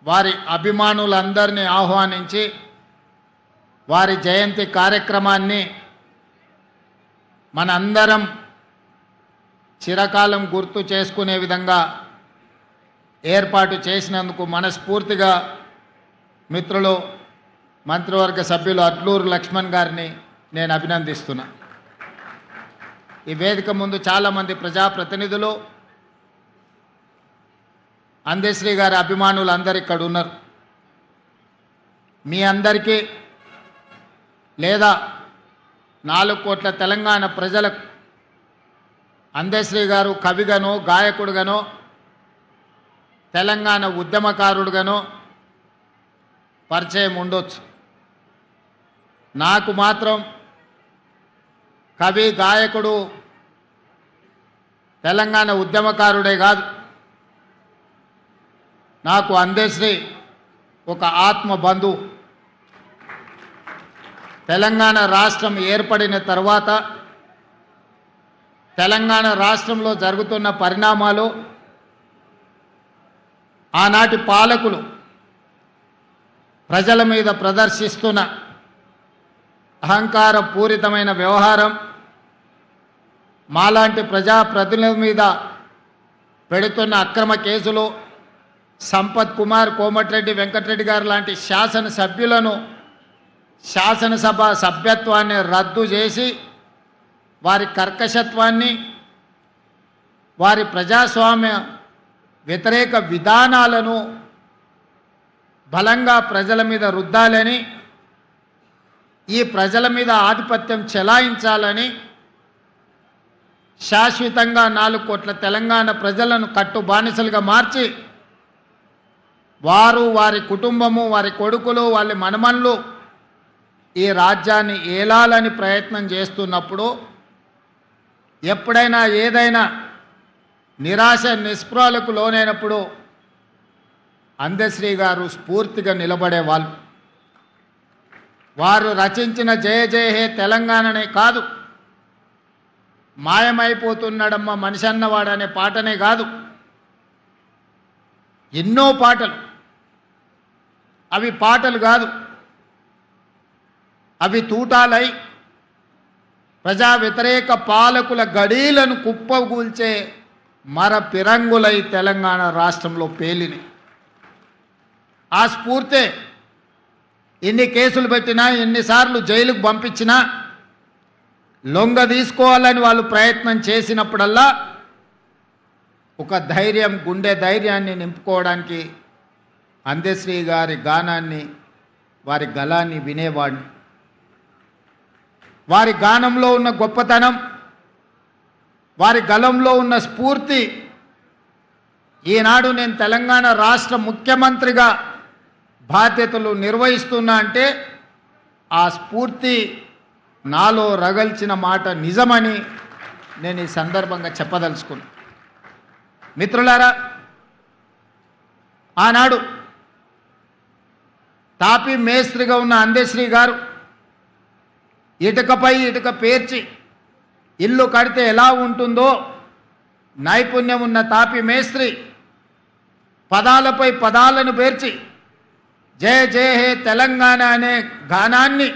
వారి అభిమానులందరినీ ఆహ్వానించి వారి జయంతి కార్యక్రమాన్ని మనందరం చిరకాలం గుర్తు చేసుకునే విధంగా ఏర్పాటు చేసినందుకు మనస్ఫూర్తిగా మిత్రులు మంత్రివర్గ సభ్యులు అట్లూరు లక్ష్మణ్ గారిని నేను అభినందిస్తున్నా. ఈ వేదిక ముందు చాలామంది ప్రజాప్రతినిధులు అందశ్రీ గారి అభిమానులు అందరు ఇక్కడ ఉన్నారు. మీ అందరికీ లేదా 4 కోట్ల తెలంగాణ ప్రజలకు అందశ్రీ గారు కవిగానో గాయకుడుగానో తెలంగాణ ఉద్యమకారుడుగానో పరిచయం ఉండొచ్చు. నాకు మాత్రం కవి గాయకుడు తెలంగాణ ఉద్యమకారుడే కాదు, నాకు అందశ్రీ ఒక ఆత్మ బంధువు. తెలంగాణ రాష్ట్రం ఏర్పడిన తర్వాత తెలంగాణ రాష్ట్రంలో జరుగుతున్న పరిణామాలు, ఆనాటి పాలకులు ప్రజల మీద ప్రదర్శిస్తున్న అహంకార పూరితమైన వ్యవహారం, మాలాంటి ప్రజాప్రతినిధుల మీద పెడుతున్న అక్రమ కేసులు, సంపత్ కుమార్, కోమటిరెడ్డి వెంకటరెడ్డి గారు లాంటి శాసనసభ్యులను శాసనసభ సభ్యత్వాన్ని రద్దు చేసి వారి కర్కశత్వాన్ని, వారి ప్రజాస్వామ్య వ్యతిరేక విధానాలను బలంగా ప్రజల మీద రుద్దాలని, ఈ ప్రజల మీద ఆధిపత్యం చెలాయించాలని శాశ్వతంగా 4 కోట్ల తెలంగాణ ప్రజలను కట్టుబానిసలుగా మార్చి వారు, వారి కుటుంబము, వారి కొడుకులు, వాళ్ళ మనమన్లు ఈ రాజ్యాన్ని ఏలాలని ప్రయత్నం చేస్తున్నప్పుడు, ఎప్పుడైనా ఏదైనా నిరాశ నిస్పృహలకు లోనైనప్పుడు అందశ్రీ గారు స్ఫూర్తిగా నిలబడేవాళ్ళు. వారు రచించిన జయ జయ హే తెలంగాణనే కాదు, మాయమైపోతున్నాడమ్మ మనిషి అన్నవాడనే పాటనే కాదు, ఎన్నో పాటలు. అవి పాటలు కాదు, అవి తూటాలై ప్రజా వ్యతిరేక పాలకుల గడీలను కుప్పగూల్చే మర పిరంగులై తెలంగాణ రాష్ట్రంలో పేలిని. ఆ స్ఫూర్తే ఎన్ని కేసులు పెట్టినా, ఎన్నిసార్లు జైలుకు పంపించినా, లొంగ తీసుకోవాలని వాళ్ళు ప్రయత్నం చేసినప్పుడల్లా ఒక ధైర్యం, గుండె ధైర్యాన్ని నింపుకోవడానికి అందశ్రీ గారి గానాన్ని, వారి గళాన్ని వినేవాడిని. వారి గానంలో ఉన్న గొప్పతనం, వారి గళంలో ఉన్న స్ఫూర్తి, ఈనాడు నేను తెలంగాణ రాష్ట్ర ముఖ్యమంత్రిగా బాధ్యతలు నిర్వహిస్తున్నా అంటే ఆ స్ఫూర్తి నాలో రగల్చిన మాట నిజమని నేను ఈ సందర్భంగా చెప్పదలుచుకున్నాను. మిత్రులారా, ఆనాడు తాపీ మేస్త్రిగా ఉన్న అందశ్రీ గారు ఇటుకపై ఇటుక పేర్చి ఇల్లు కడితే ఎలా ఉంటుందో నైపుణ్యం ఉన్న తాపీ మేస్త్రి పదాలపై పదాలను పేర్చి జయ జయ హే తెలంగాణ అనే గానాన్ని